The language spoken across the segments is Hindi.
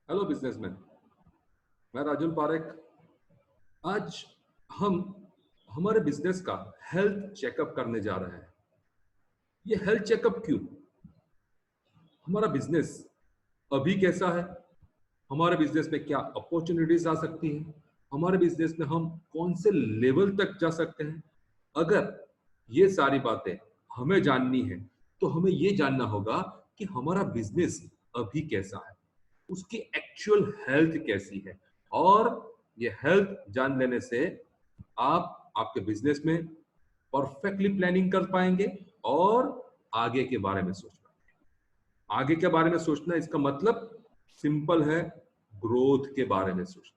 Hello businessman. मैं राजुल पारेख। आज हम हमारे बिजनेस का हेल्थ चेकअप करने जा रहे हैं। ये हेल्थ चेकअप क्यों? हमारा बिजनेस अभी कैसा है, हमारे बिजनेस में क्या अपॉर्चुनिटीज आ सकती है, हमारे बिजनेस में हम कौन से लेवल तक जा सकते हैं। अगर ये सारी बातें हमें जाननी है तो हमें ये जानना होगा कि हमारा बिजनेस अभी कैसा है, उसकी एक्चुअल हेल्थ कैसी है। और ये हेल्थ जान लेने से आप आपके बिजनेस में परफेक्टली प्लानिंग कर पाएंगे और आगे के बारे में सोच पाएंगे। आगे के बारे में सोचना, इसका मतलब सिंपल है, ग्रोथ के बारे में सोचना।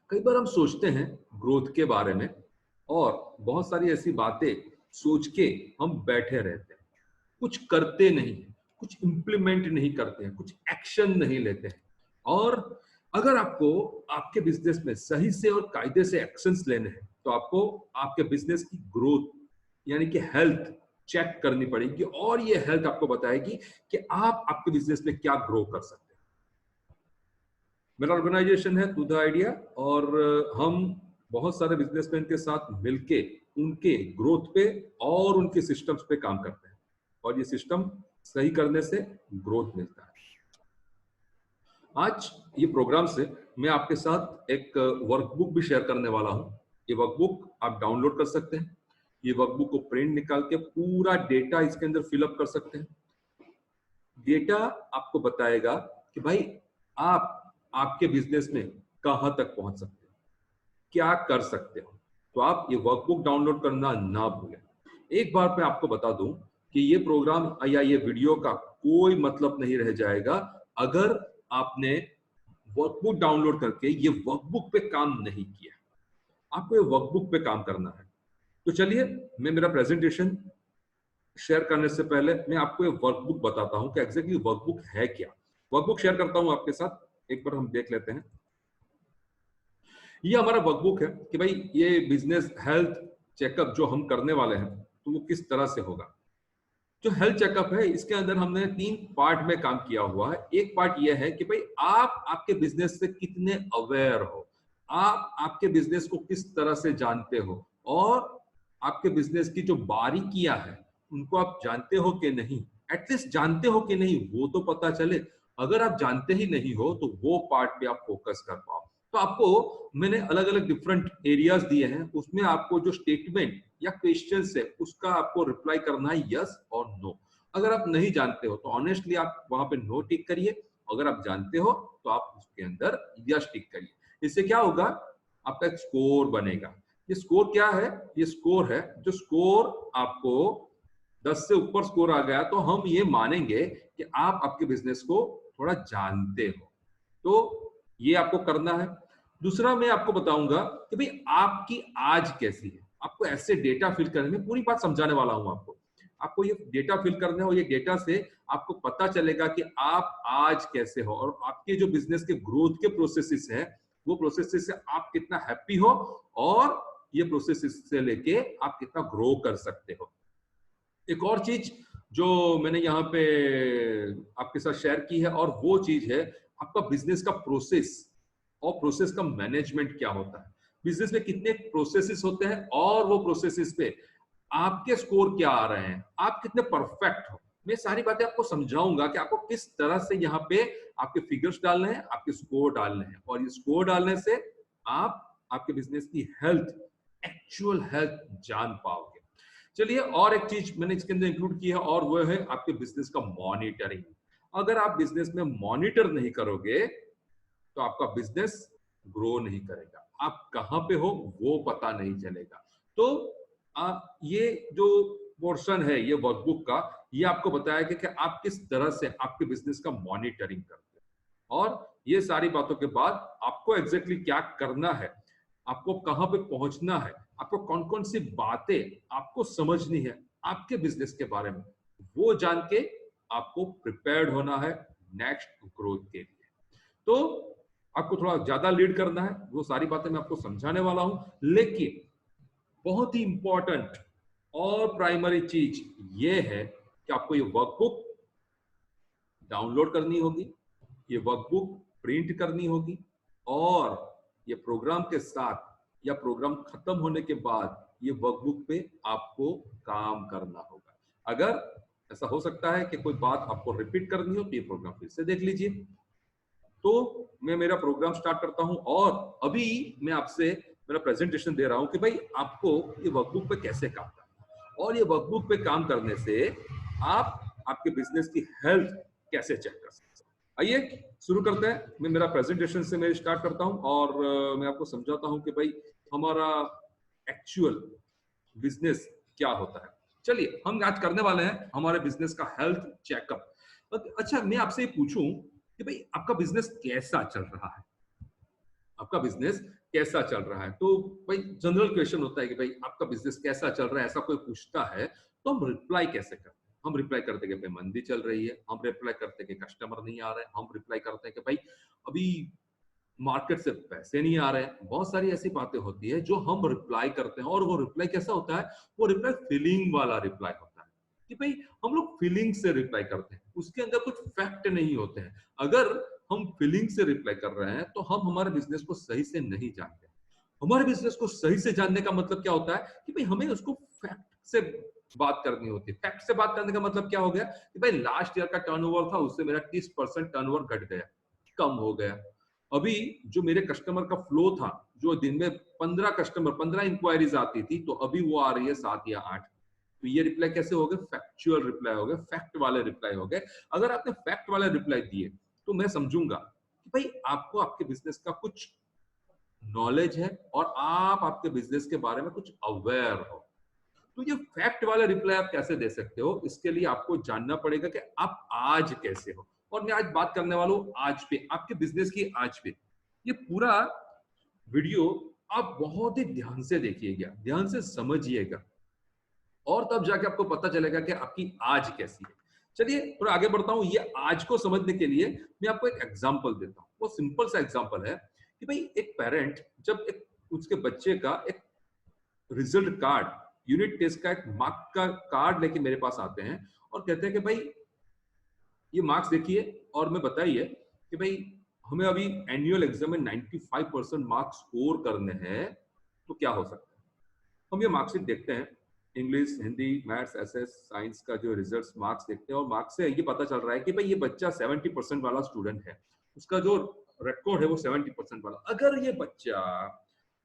कई बार हम सोचते हैं ग्रोथ के बारे में और बहुत सारी ऐसी बातें सोच के हम बैठे रहते हैं, कुछ करते नहीं हैं, कुछ इंप्लीमेंट नहीं करते हैं, कुछ एक्शन नहीं लेते हैं। और अगर आपको आपके बिजनेस में सही से और कायदे से एक्शंस लेने हैं तो आपको आपके बिजनेस की ग्रोथ यानी कि हेल्थ चेक करनी पड़ेगी और ये हेल्थ आपको बताएगी कि आप आपके बिजनेस में क्या ग्रो कर सकते हैं। मेरा ऑर्गेनाइजेशन है टू द आइडिया और हम बहुत सारे बिजनेसमैन के साथ मिलके उनके ग्रोथ पे और उनके सिस्टम्स पे काम करते हैं और ये सिस्टम सही करने से ग्रोथ मिलता है। आज ये प्रोग्राम से मैं आपके साथ एक वर्कबुक भी शेयर करने वाला हूं। ये वर्कबुक आप डाउनलोड कर सकते हैं। ये वर्कबुक को प्रिंट निकाल के पूरा डेटा इसके अंदर फिलअप कर सकते हैं। डेटा आपको बताएगा कि भाई आप आपके बिजनेस में कहां तक पहुंच सकते हैं, क्या कर सकते हो। तो आप ये वर्कबुक डाउनलोड करना ना भूलें। एक बार मैं आपको बता दूं कि ये प्रोग्राम या ये वीडियो का कोई मतलब नहीं रह जाएगा अगर आपने वर्कबुक डाउनलोड करके ये वर्कबुक पे काम नहीं किया। आपको ये वर्कबुक पे काम करना है। तो चलिए, मैं मेरा प्रेजेंटेशन शेयर करने से पहले मैं आपको ये वर्कबुक बताता हूं कि एग्जैक्टली वर्कबुक है क्या। वर्कबुक शेयर करता हूं आपके साथ, एक बार हम देख लेते हैं। ये हमारा वर्कबुक है कि भाई ये बिजनेस हेल्थ चेकअप जो हम करने वाले हैं तो वो किस तरह से होगा। जो हेल्थ चेकअप है इसके अंदर हमने 3 पार्ट में काम किया हुआ है। एक पार्ट ये है कि भाई आप आपके बिजनेस से कितने अवेयर हो, आप आपके बिजनेस को किस तरह से जानते हो और आपके बिजनेस की जो बारीकियां हैं उनको आप जानते हो कि नहीं। एटलीस्ट जानते हो कि नहीं वो तो पता चले। अगर आप जानते ही नहीं हो तो वो पार्ट पे आप फोकस कर पाओ। तो आपको मैंने अलग अलग डिफरेंट एरियाज दिए हैं, उसमें आपको जो स्टेटमेंट या क्वेश्चन है उसका आपको रिप्लाई करना है यस और नो। अगर आप नहीं जानते हो तो ऑनेस्टली आप वहां पे नो टिक करिए, अगर आप जानते हो तो आप उसके अंदर यस टिक करिए। इससे क्या होगा, आपका एक स्कोर बनेगा। ये स्कोर क्या है? ये स्कोर है, जो स्कोर आपको 10 से ऊपर स्कोर आ गया तो हम ये मानेंगे कि आप आपके बिजनेस को थोड़ा जानते हो। तो ये आपको करना है। दूसरा मैं आपको बताऊंगा कि भाई आपकी आज कैसी है। आपको ऐसे डेटा फिल करने में पूरी बात समझाने वाला हूं आपको। आपको ये डेटा फिल करना है और ये डेटा से आपको पता चलेगा कि आप आज कैसे हो और आपके जो बिजनेस के ग्रोथ के प्रोसेसेस हैं वो प्रोसेसेस से आप कितना हैप्पी हो और ये प्रोसेसेस से लेके आप कितना ग्रो कर सकते हो। एक और चीज जो मैंने यहाँ पे आपके साथ शेयर की है और वो चीज है आपका बिजनेस का प्रोसेस और प्रोसेस का मैनेजमेंट क्या होता है। बिजनेस में कितने प्रोसेसेस होते हैं और वो प्रोसेसेस पे आपके स्कोर क्या आ रहे हैं, आप कितने परफेक्ट हो। मैं सारी बातें आपको समझाऊंगा कि आपको किस तरह से यहाँ पे आपके फिगर्स डालने हैं, आपके स्कोर डालने हैं और ये स्कोर डालने से आप आपके बिजनेस की हेल्थ, एक्चुअल हेल्थ जान पाओगे। चलिए, और एक चीज मैंने इसके अंदर इंक्लूड की है और वो है आपके बिजनेस का मॉनिटरिंग। अगर आप बिजनेस में मॉनिटर नहीं करोगे तो आपका बिजनेस ग्रो नहीं करेगा, आप कहां पे हो वो पता नहीं चलेगा। तो ये जो पोर्शन है ये वर्कबुक का, ये आपको बताया कि आप किस तरह से आपके बिजनेस का मॉनिटरिंग करते हैं और ये सारी बातों के बाद आपको एग्जैक्टली क्या करना है, आपको कहां पे पहुंचना है, आपको कौन कौन सी बातें आपको समझनी है आपके बिजनेस के बारे में, वो जान के आपको प्रिपेयर्ड होना है नेक्स्ट ग्रोथ के लिए। तो आपको थोड़ा ज्यादा लीड करना है, वो सारी बातें मैं आपको समझाने वाला हूं। लेकिन बहुत ही इंपॉर्टेंट और प्राइमरी चीज ये है कि आपको ये वर्कबुक डाउनलोड करनी होगी, ये वर्कबुक प्रिंट करनी होगी और ये प्रोग्राम के साथ या प्रोग्राम खत्म होने के बाद ये वर्कबुक पे आपको काम करना होगा। अगर ऐसा हो सकता है कि कोई बात आपको रिपीट करनी हो तो ये प्रोग्राम फिर से देख लीजिए। तो मैं मेरा प्रोग्राम स्टार्ट करता हूं और अभी मैं आपसे मेरा प्रेजेंटेशन दे रहा हूं कि भाई आपको ये वर्कबुक पे कैसे काम करना है और ये वर्कबुक पे काम करने से आप आपके बिजनेस की हेल्थ कैसे चेक कर सकते हैं। आइए शुरू करते हैं। मैं मेरा प्रेजेंटेशन से मैं स्टार्ट करता हूं और मैं आपको समझाता हूं कि भाई हमारा एक्चुअल बिजनेस क्या होता है। चलिए हम आज करने वाले हैं हमारे बिजनेस का हेल्थ चेकअप। अच्छा मैं आपसे पूछूं कि भाई आपका बिजनेस कैसा चल रहा है, आपका बिजनेस कैसा चल रहा है। तो भाई जनरल क्वेश्चन होता है कि भाई आपका बिजनेस कैसा चल रहा है, ऐसा कोई पूछता है तो हम रिप्लाई कैसे करते हैं। हम रिप्लाई करते हैं कि भाई मंदी चल रही है, हम रिप्लाई करते हैं कि कस्टमर नहीं आ रहे हैं, हम रिप्लाई करते हैं कि भाई अभी मार्केट से पैसे नहीं आ रहे हैं। बहुत सारी ऐसी बातें होती है जो हम रिप्लाई करते हैं और वो रिप्लाई कैसा होता है, वो रिप्लाई फीलिंग वाला रिप्लाई होता है कि भाई हम लोग फीलिंग से रिप्लाई करते हैं, उसके अंदर कुछ फैक्ट नहीं होते हैं। अगर हम फीलिंग से रिप्लाई कर रहे हैं तो हम हमारे बिजनेस को सही से नहीं जानते। हमारे बिजनेस को सही से जानने का मतलब क्या होता है कि भाई हमें उसको फैक्ट से बात करनी होती है। फैक्ट से बात करने का मतलब क्या हो गया कि भाई लास्ट ईयर का टर्नओवर था, उससे मेरा 30% टर्नओवर घट गया, कम हो गया। अभी जो मेरे कस्टमर का फ्लो था, जो दिन में 15 इंक्वायरीज आती थी, तो अभी वो आ रही है 7 या 8। तो ये रिप्लाई कैसे हो गए, फैक्चुअल रिप्लाई हो गए, फैक्ट वाले रिप्लाई हो गए। अगर आपने फैक्ट वाले रिप्लाई दिए तो मैं समझूंगा कि भाई आपको आपके बिजनेस का कुछ नॉलेज है और आप आपके बिजनेस के बारे में कुछ अवेयर हो। तो ये फैक्ट वाला रिप्लाई आप कैसे दे सकते हो, इसके लिए आपको जानना पड़ेगा कि आप आज कैसे हो। और मैं आज बात करने वाला हूं आज पे, आपके बिजनेस की आज पे। ये पूरा वीडियो आप बहुत ही ध्यान से देखिएगा, ध्यान से समझिएगा और तब जाके आपको पता चलेगा कि आपकी आज कैसी है। चलिए थोड़ा आगे बढ़ता हूं। ये आज को समझने के लिए मैं आपको एक एग्जांपल देता हूं। वो सिंपल सा एग्जांपल है कि भाई एक पेरेंट जब एक उसके बच्चे का एक रिजल्ट कार्ड, यूनिट टेस्ट का एक मार्क का कार्ड लेके मेरे पास आते हैं और कहते हैं कि भाई ये मार्क्स देखिए और मैं बताइए कि भाई हमें अभी एनुअल एग्जाम में 95% मार्क्स स्कोर करने हैं, तो क्या हो सकता है। हम ये मार्कशीट देखते हैं, English, Hindi, maths, SS, science का जो रिजल्ट्स मार्क्स देखते हैं और मार्क्स से ये पता चल रहा है कि भाई ये बच्चा 70% वाला स्टूडेंट है, उसका जो रिकॉर्ड है वो 70% वाला। अगर ये बच्चा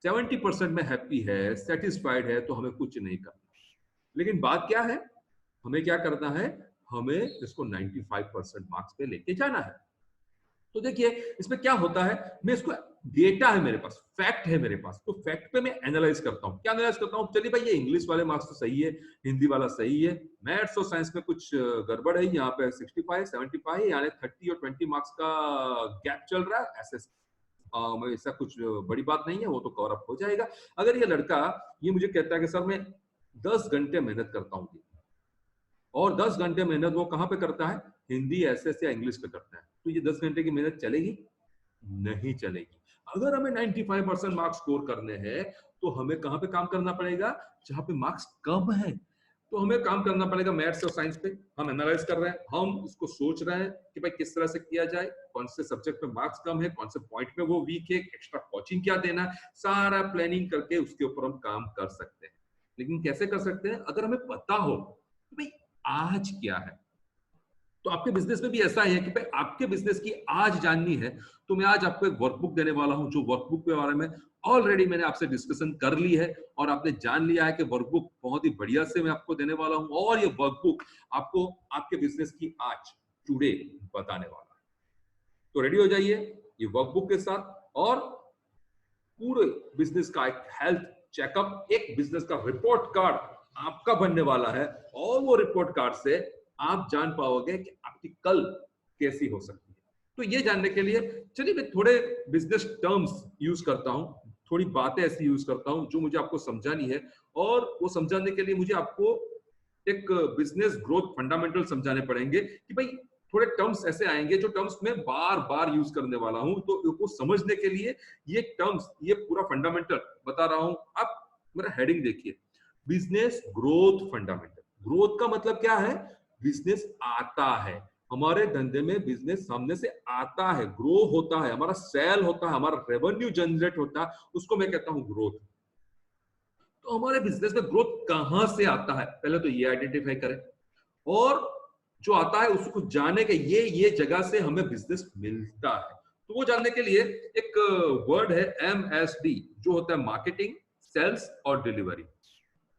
70% में हैप्पी है, सेटिस्फाइड है, तो हमें कुछ नहीं करना। लेकिन बात क्या है, हमें क्या करना है, हमें इसको 95% मार्क्स पे लेके जाना है। तो देखिए इसमें क्या होता है, मैं इसको डेटा है मेरे पास, फैक्ट है मेरे पास, तो फैक्ट पे मैं एनालाइज करता हूँ। क्या एनालाइज करता हूँ, चलिए भाई ये इंग्लिश वाले मार्क्स तो सही है, हिंदी वाला सही है, मैथ्स और साइंस में कुछ गड़बड़ है, यहाँ पे 65 75 यानी 30 और 20 मार्क्स का गैप चल रहा है। ऐसे ऐसा कुछ बड़ी बात नहीं है, वो तो कवर अप हो जाएगा। अगर ये लड़का ये मुझे कहता है कि सर मैं 10 घंटे मेहनत करता हूँ और 10 घंटे मेहनत वो कहाँ पे करता है, हिंदी, एसएस या इंग्लिश पे करता है, तो ये 10 घंटे की मेहनत चलेगी? नहीं चलेगी। अगर हमें 95% मार्क्स स्कोर करने हैं तो हमें कहां पे काम करना पड़ेगा, जहां पे मार्क्स कम है। तो हमें काम करना पड़ेगा मैथ्स और साइंस पे। हम एनालाइज कर रहे हैं, हम उसको सोच रहे हैं कि भाई किस तरह से किया जाए, कौन से सब्जेक्ट में मार्क्स कम है, कौन से पॉइंट में वो वीक है, एक्स्ट्रा कोचिंग क्या देना, सारा प्लानिंग करके उसके ऊपर हम काम कर सकते हैं। लेकिन कैसे कर सकते हैं, अगर हमें पता हो कि भाई आज क्या है। तो आपके बिजनेस में भी ऐसा है कि भाई आपके बिजनेस की आज जाननी है, तो मैं आज आपको एक वर्कबुक देने वाला हूं, जो वर्कबुक के बारे में ऑलरेडी मैंने आपसे डिस्कशन कर ली है और आपने जान लिया है कि वर्कबुक बहुत ही बढ़िया से मैं आपको देने वाला हूं और ये वर्कबुक आपको आपके बिजनेस की आज टुडे बताने वाला है। तो रेडी हो जाइए ये वर्कबुक के साथ और पूरे बिजनेस का एक हेल्थ चेकअप, एक बिजनेस का रिपोर्ट कार्ड आपका बनने वाला है और वो रिपोर्ट कार्ड से आप जान पाओगे कि आपकी कल कैसी हो सकती है। तो ये जानने के लिए चलिए मैं थोड़े बिजनेस टर्म्स यूज करता हूं, थोड़ी बातें ऐसी यूज करता हूं जो मुझे आपको समझानी है और वो समझाने के लिए मुझे आपको एक बिजनेस ग्रोथ फंडामेंटल समझाने पड़ेंगे कि भाई थोड़े टर्म्स ऐसे आएंगे जो टर्म्स में बार बार यूज करने वाला हूं, तो वो समझने के लिए ये टर्म्स, ये पूरा फंडामेंटल बता रहा हूं। आप मेरा हेडिंग देखिए, बिजनेस ग्रोथ फंडामेंटल। ग्रोथ का मतलब क्या है, बिजनेस आता है, हमारे धंधे में बिजनेस सामने से आता है, ग्रो होता है, हमारा सेल होता है, हमारा रेवेन्यू जनरेट होता है, उसको मैं कहता हूं ग्रोथ। तो हमारे बिजनेस में ग्रोथ कहां से आता है, पहले तो ये आइडेंटिफाई करें, और जो आता है उसको जाने के ये जगह से हमें बिजनेस मिलता है। तो वो जानने के लिए एक वर्ड है MSD, जो होता है मार्केटिंग, सेल्स और डिलीवरी।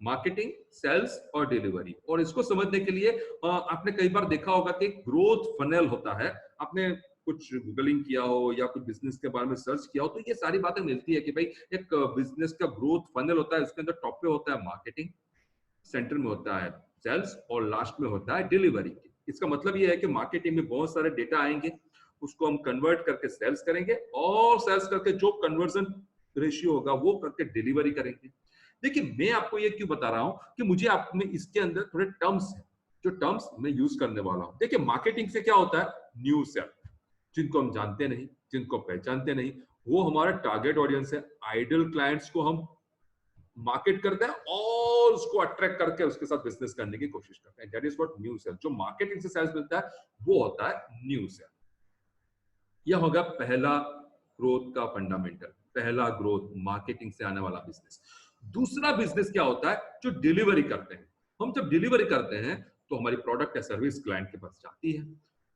मार्केटिंग, सेल्स और डिलीवरी। और इसको समझने के लिए आपने कई बार देखा होगा कि ग्रोथ फनल होता है, आपने कुछ गूगलिंग किया हो या कुछ बिजनेस के बारे में सर्च किया हो तो ये सारी बातें मिलती है कि भाई एक बिजनेस का ग्रोथ फनल होता है, उसके अंदर टॉप पे होता है मार्केटिंग, सेंटर में होता है सेल्स और लास्ट में होता है डिलीवरी। इसका मतलब ये है कि मार्केटिंग में बहुत सारे डेटा आएंगे, उसको हम कन्वर्ट करके सेल्स करेंगे और सेल्स करके जो कन्वर्जन रेशियो होगा वो करके डिलीवरी करेंगे। देखिए मैं आपको ये क्यों बता रहा हूं कि मुझे आप में इसके अंदर थोड़े टर्म्स हैं जो टर्म्स मैं यूज करने वाला हूं। देखिए मार्केटिंग से क्या होता है, न्यू सेल, जिनको हम जानते नहीं, जिनको पहचानते नहीं, वो हमारा टारगेट ऑडियंस है। आइडल क्लाइंट्स को हम मार्केट करते हैं और उसको अट्रैक्ट करके उसके साथ बिजनेस करने की कोशिश करते हैं। That is what new sale. जो मार्केटिंग से सेल्स मिलता है वो होता है न्यू सेल। यह होगा पहला ग्रोथ का फंडामेंटल, पहला ग्रोथ मार्केटिंग से आने वाला बिजनेस। दूसरा बिजनेस क्या होता है, जो डिलीवरी करते हैं। हम जब डिलीवरी करते हैं तो हमारी प्रोडक्ट या सर्विस क्लाइंट के पास जाती है,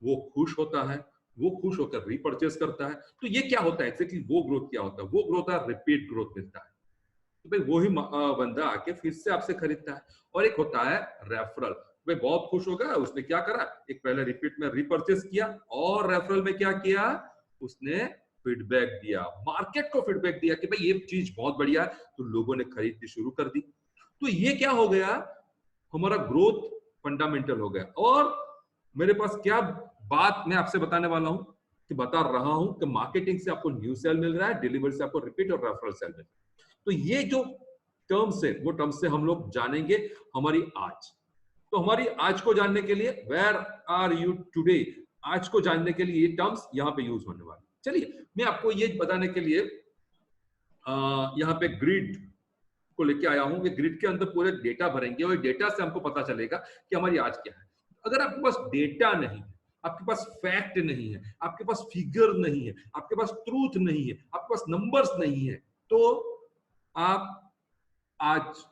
वो खुश होता है, वो खुश होकर रीपरचेस करता है। तो ये क्या होता है एग्जैक्टली, वो ग्रोथ क्या होता है, वो ग्रोथ है रिपीट ग्रोथ मिलता है। तो भाई वही बंदा आके फिर से आपसे खरीदता है। और एक होता है रेफरल, भाई बहुत खुश हो गया, उसने क्या करा, एक पहले रिपीट में रीपरचेस किया और रेफरल में क्या किया, उसने फीडबैक दिया, मार्केट को फीडबैक दिया कि भाई ये चीज बहुत बढ़िया है, तो लोगों ने खरीदनी शुरू कर दी। तो ये क्या हो गया, हमारा ग्रोथ फंडामेंटल हो गया। और मेरे पास क्या बात मैं आपसे बताने वाला हूं कि बता रहा हूं कि मार्केटिंग से आपको न्यू सेल मिल रहा है, डिलीवरी से आपको रिपीट और रेफरल सेल मिल रहा है। तो ये जो टर्म्स है वो टर्म्स से हम लोग जानेंगे हमारी आज। तो हमारी आज को जानने के लिए वेयर आर यू टुडे, आज को जानने के लिए ये टर्म्स यहां पे यूज होने वाले। चलिए मैं आपको ये बताने के लिए यहाँ पे ग्रिड को लेके आया हूं कि ग्रिड के अंदर पूरे डेटा भरेंगे और डेटा से हमको पता चलेगा कि हमारी आज क्या है। अगर आपके पास डेटा नहीं है, आपके पास फैक्ट नहीं है, आपके पास फिगर नहीं है, आपके पास ट्रूथ नहीं है, आपके पास नंबर्स नहीं है, तो आप आज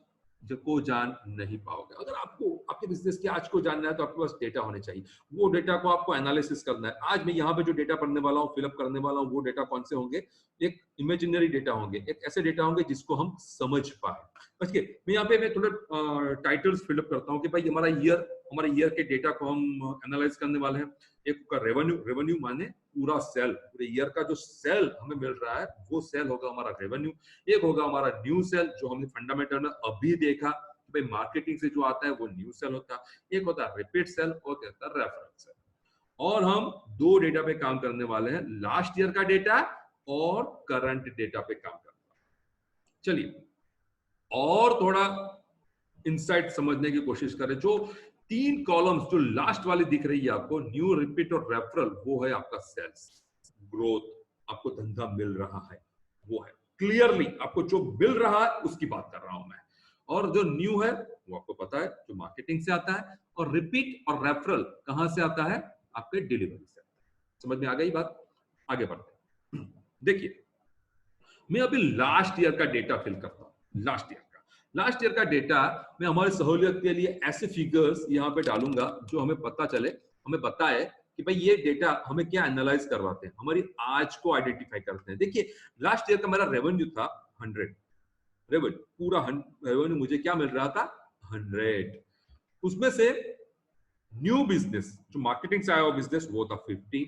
को जान नहीं पाओगे। अगर आपको आपके बिजनेस के आज को जानना है तो आपके पास डेटा होने चाहिए, वो डेटा को आपको एनालिसिस करना है। आज मैं यहाँ पे जो डेटा पढ़ने वाला हूँ, फिलअप करने वाला हूँ, वो डेटा कौन से होंगे, एक इमेजिनरी डेटा होंगे, एक ऐसे डेटा होंगे जिसको हम समझ पाए। ओके, मैं यहाँ पे मैं थोड़े टाइटल्स फिलअप करता हूँ कि भाई हमारे ईयर के डेटा को हम एनालाइज करने वाले हैं। एक का रेवेन्यू माने पूरा सेल, पूरे ईयर का जो सेल हमें मिल रहा है वो सेल होगा हमारा रेवेन्यू। एक होगा हमारा न्यू सेल, जो हमने फंडामेंटल में अभी देखा कि भाई मार्केटिंग से जो आता है वो न्यू सेल होता है। एक होता है रिपीट सेल और एक होता है रेफरल सेल। और हम दो डेटा पे काम करने वाले हैं, लास्ट ईयर का डेटा और करंट डेटा पे काम करने वाले। चलिए और थोड़ा इनसाइट समझने की कोशिश करें। जो तीन कॉलम्स जो लास्ट वाली दिख रही है आपको, न्यू, रिपीट और रेफरल, वो है आपका सेल्स ग्रोथ। आपको धंधा मिल रहा है वो है, क्लियरली आपको जो मिल रहा है उसकी बात कर रहा हूं मैं। और जो न्यू है वो आपको पता है जो मार्केटिंग से आता है, और रिपीट और रेफरल कहां से आता है, आपके डिलीवरी से। समझ में आ गई बात, आगे बढ़ते हैं। देखिए मैं अभी लास्ट ईयर का डेटा फिल करता हूं। लास्ट ईयर का डेटा मैं हमारी सहूलियत के लिए ऐसे फिगर्स यहाँ पे डालूंगा जो हमें पता चले, हमें बताए कि भाई ये डेटा हमें क्या एनालाइज करवाते हैं, हमारी आज को आइडेंटिफाई करते हैं। देखिए लास्ट ईयर का मेरा रेवेन्यू था 100, रेवेन्यू पूरा रेवेन्यू मुझे क्या मिल रहा था 100। उसमें से न्यू बिजनेस जो मार्केटिंग से आया हुआ बिजनेस वो था 50,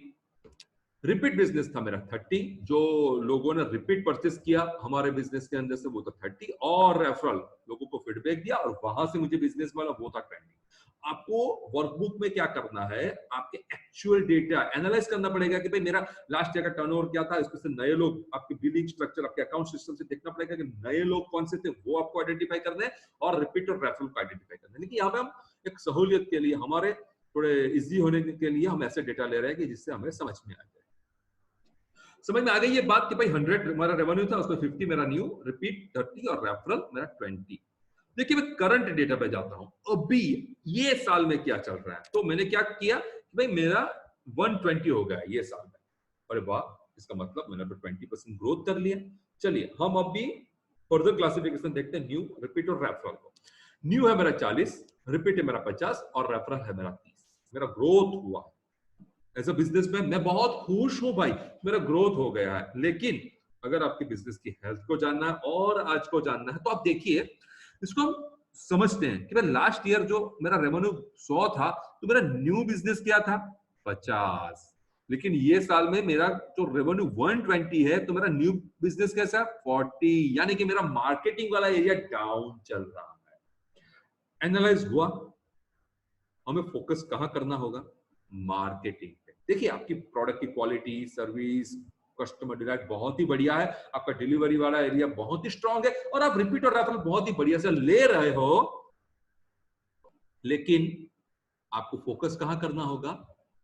रिपीट बिजनेस था मेरा 30, जो लोगों ने रिपीट परचेस किया हमारे बिजनेस के अंदर से वो था 30, और रेफरल लोगों को फीडबैक दिया और वहां से मुझे बिजनेस वाला वो था 20। आपको वर्कबुक में क्या करना है, आपके एक्चुअल डेटा एनालाइज करना पड़ेगा कि भाई मेरा लास्ट ईयर का टर्नओवर क्या था, इसमें से नए लोग, आपके बिलिंग स्ट्रक्चर, आपके अकाउंट सिस्टम से देखना पड़ेगा कि नए लोग कौन से थे, वो आपको आइडेंटिफाई करना है, और रिपीट और रेफरल को आइडेंटिफाई करना है। लेकिन यहाँ पे हम एक सहूलियत के लिए, हमारे थोड़े इजी होने के लिए हम ऐसे डेटा ले रहे हैं कि जिससे हमें समझ में आ जाए। समझ में आ गई ये बात कि भाई 100 हमारा रेवेन्यू था, उसमें 50 मेरा न्यू, रिपीट 30 और रेफरल मेरा 20। देखिए मैं करंट डेटा पे जाता हूं, अभी ये साल में क्या चल रहा है। तो मैंने क्या किया कि भाई मेरा 120 हो गया ये साल में। अरे वाह, इसका मतलब मैंने तो 20% ग्रोथ कर लिया। चलिए हम अभी फर्दर क्लासिफिकेशन देखते हैं, न्यू, रिपीट और रेफरल को। न्यू है मेरा 40, रिपीट है मेरा 50 और रेफरल है मेरा 30। मेरा ग्रोथ हुआ एज अ बिजनेसमैन, मैं बहुत खुश हूं भाई, मेरा ग्रोथ हो गया है। लेकिन अगर आपके बिजनेस की हेल्थ को जानना है और आज को जानना है तो आप देखिए, इसको हम समझते हैं कि भाई लास्ट ईयर जो मेरा रेवेन्यू 100 था तो मेरा न्यू बिजनेस क्या था 50, लेकिन ये साल में मेरा जो रेवेन्यू 120 है तो मेरा न्यू बिजनेस कैसा 40, यानी कि मेरा मार्केटिंग वाला एरिया डाउन चल रहा है। एनालाइज हुआ, हमें फोकस कहां करना होगा, मार्केटिंग पे। देखिए आपकी प्रोडक्ट की क्वालिटी, सर्विस, कस्टमर डिलाइट बहुत ही बढ़िया है, आपका डिलीवरी वाला एरिया बहुत ही स्ट्रांग है और आप रिपीट और रेफरल बहुत ही बढ़िया से ले रहे हो, लेकिन आपको फोकस कहां करना होगा,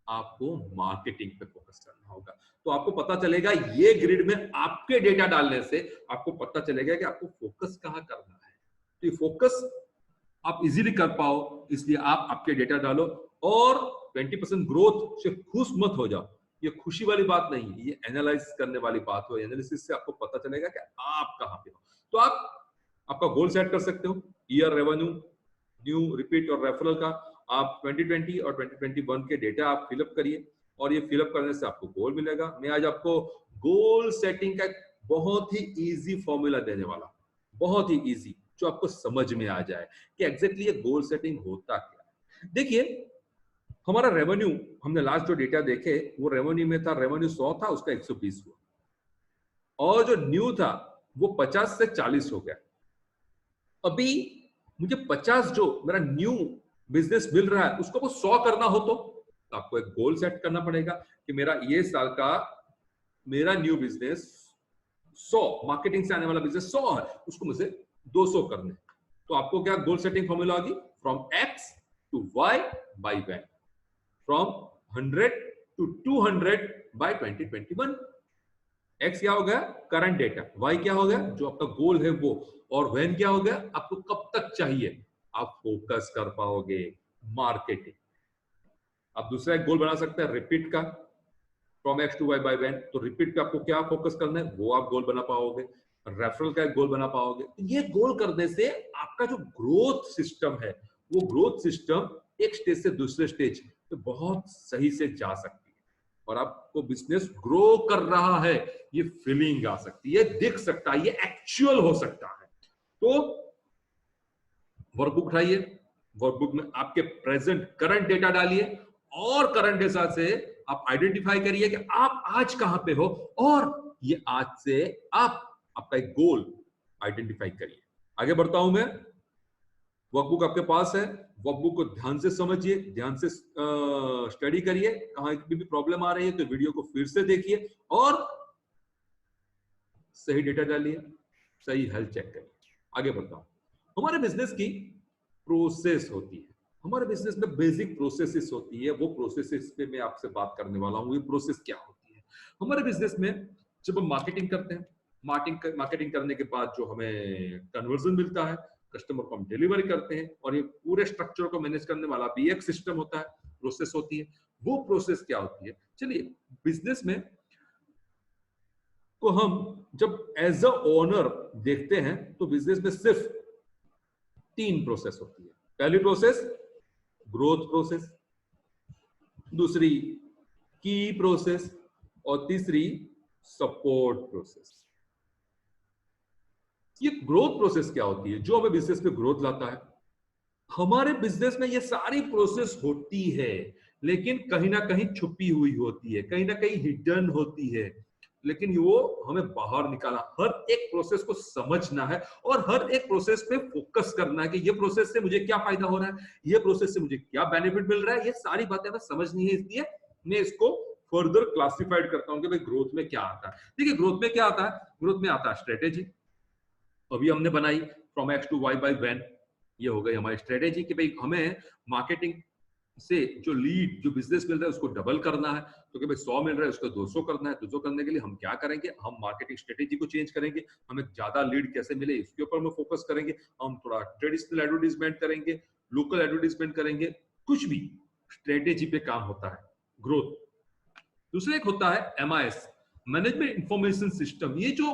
आपको मार्केटिंग पे फोकस करना होगा। तो आपको पता चलेगा ये ग्रिड में आपके डेटा डालने से आपको पता चलेगा कि आपको फोकस कहां करना है। तो ये फोकस आप इजीली कर पाओ, इसलिए आप आपके डेटा डालो और 20% ग्रोथ से खुश मत हो जाओ। ये खुशी वाली बात नहीं है, ये एनालाइज करने वाली बात हो। एनालिसिस से आपको पता चलेगा कि आप कहां पे हो। तो आप आपका गोल सेट कर सकते हो, ईयर रेवेन्यू, न्यू, रिपीट और रेफरल का। आप 2020 और 2021 के डेटा आप फिलअप करिए और ये फिलअप करने से आपको गोल मिलेगा। मैं आज आपको गोल सेटिंग का बहुत ही इजी फॉर्मूला देने वाला, बहुत ही इजी, जो आपको समझ में आ जाए कि एग्जैक्टली ये गोल सेटिंग होता क्या है। देखिए हमारा रेवेन्यू, हमने लास्ट जो डेटा देखे वो रेवेन्यू में था, रेवेन्यू 100 था, उसका 120 हुआ, और जो न्यू था वो 50 से 40 हो गया। अभी मुझे 50 जो मेरा न्यू बिजनेस मिल रहा है उसको वो 100 करना हो तो आपको एक गोल सेट करना पड़ेगा कि मेरा ये साल का मेरा न्यू बिजनेस 100, मार्केटिंग से आने वाला बिजनेस 100 है, उसको मुझे 200 करने। तो आपको क्या गोल सेटिंग फॉर्मूला होगी, from X to Y by when, from 100 to 200 by 2021। X क्या हो गया, करंट डेटा, वाई क्या हो गया, जो आपका गोल है वो, और वैन क्या हो गया, आपको कब तक चाहिए, आप फोकस कर पाओगे मार्केटिंग। आप दूसरा एक गोल बना सकते हैं रिपीट का, from X to Y by when. तो रिपीट पे आपको क्या फोकस करना है वो आप गोल बना पाओगे, रेफरल का एक गोल बना पाओगे। तो ये गोल करने से आपका जो ग्रोथ सिस्टम है वो ग्रोथ सिस्टम एक स्टेज से दूसरे स्टेज तो बहुत सही से जा सकती है और आपको बिजनेस ग्रो कर रहा है ये फीलिंग आ सकती है, दिख सकता है, ये एक्चुअल हो सकता है। तो वर्कबुक उठाइए, वर्कबुक में आपके प्रेजेंट करंट डेटा डालिए और करंट डेटा से आप आइडेंटिफाई करिए कि आप आज कहां पे हो और ये आज से आप आपका एक गोल आइडेंटिफाई करिए। आगे बढ़ता हूं मैं, वर्कबुक आपके पास है, वर्कबुक को ध्यान से समझिए, ध्यान से स्टडी करिए, कहां भी प्रॉब्लम आ रही है तो वीडियो को फिर से देखिए और सही डेटा डालिए, सही हेल्थ चेक करिए। आगे बढ़ता हूं, हमारे बिजनेस की प्रोसेस होती है, हमारे बिजनेस में बेसिक प्रोसेसेस होती है, वो प्रोसेसेस पे मैं आपसे बात करने वाला हूँ। ये प्रोसेस क्या होती है हमारे बिजनेस में, जब हम मार्केटिंग करते हैं, मार्केटिंग करने के बाद जो हमें कन्वर्जन मिलता है, कस्टमर को हम डिलीवरी करते हैं और ये पूरे स्ट्रक्चर को मैनेज करने वाला भी एक सिस्टम होता है, प्रोसेस होती है। वो प्रोसेस क्या होती है, चलिए बिजनेस में को हम जब एज अ ओनर देखते हैं तो बिजनेस में सिर्फ 3 प्रोसेस होती है। पहली प्रोसेस ग्रोथ प्रोसेस, दूसरी की प्रोसेस और तीसरी सपोर्ट प्रोसेस। ये ग्रोथ प्रोसेस क्या होती है, जो हमें बिजनेस में ग्रोथ लाता है। हमारे बिजनेस में ये सारी प्रोसेस होती है लेकिन कहीं ना कहीं छुपी हुई होती है, कहीं ना कहीं हिडन होती है, लेकिन वो हमें बाहर निकालना, हर एक प्रोसेस को समझना है और हर एक प्रोसेस पे फोकस करना है कि ये प्रोसेस से मुझे क्या फायदा हो रहा है, ये प्रोसेस से मुझे क्या बेनिफिट मिल रहा है, ये सारी बातें हमें समझनी है। इसलिए मैं इसको फर्दर क्लासिफाइड करता हूं कि भाई ग्रोथ में क्या आता है। देखिए ग्रोथ में क्या आता है, ग्रोथ में आता है स्ट्रेटेजी, अभी हमने बनाई from X to Y by when, ये हो गई हमारी स्ट्रेटेजी कि भाई हमें मार्केटिंग से जो लीड जो बिजनेस मिल रहा है उसको डबल करना है, तो कि भाई 100 मिल रहा है उसको 200 करना है। 200 करने के लिए हम क्या करेंगे, हम मार्केटिंग स्ट्रेटेजी को चेंज करेंगे, हमें ज्यादा लीड कैसे मिले इसके ऊपर हम फोकस करेंगे। हम थोड़ा ट्रेडिशनल एडवर्टीजमेंट करेंगे, लोकल एडवर्टीजमेंट करेंगे, कुछ भी स्ट्रेटेजी पे काम होता है ग्रोथ। दूसरा एक होता है MIS, मैनेजमेंट इंफॉर्मेशन सिस्टम। ये जो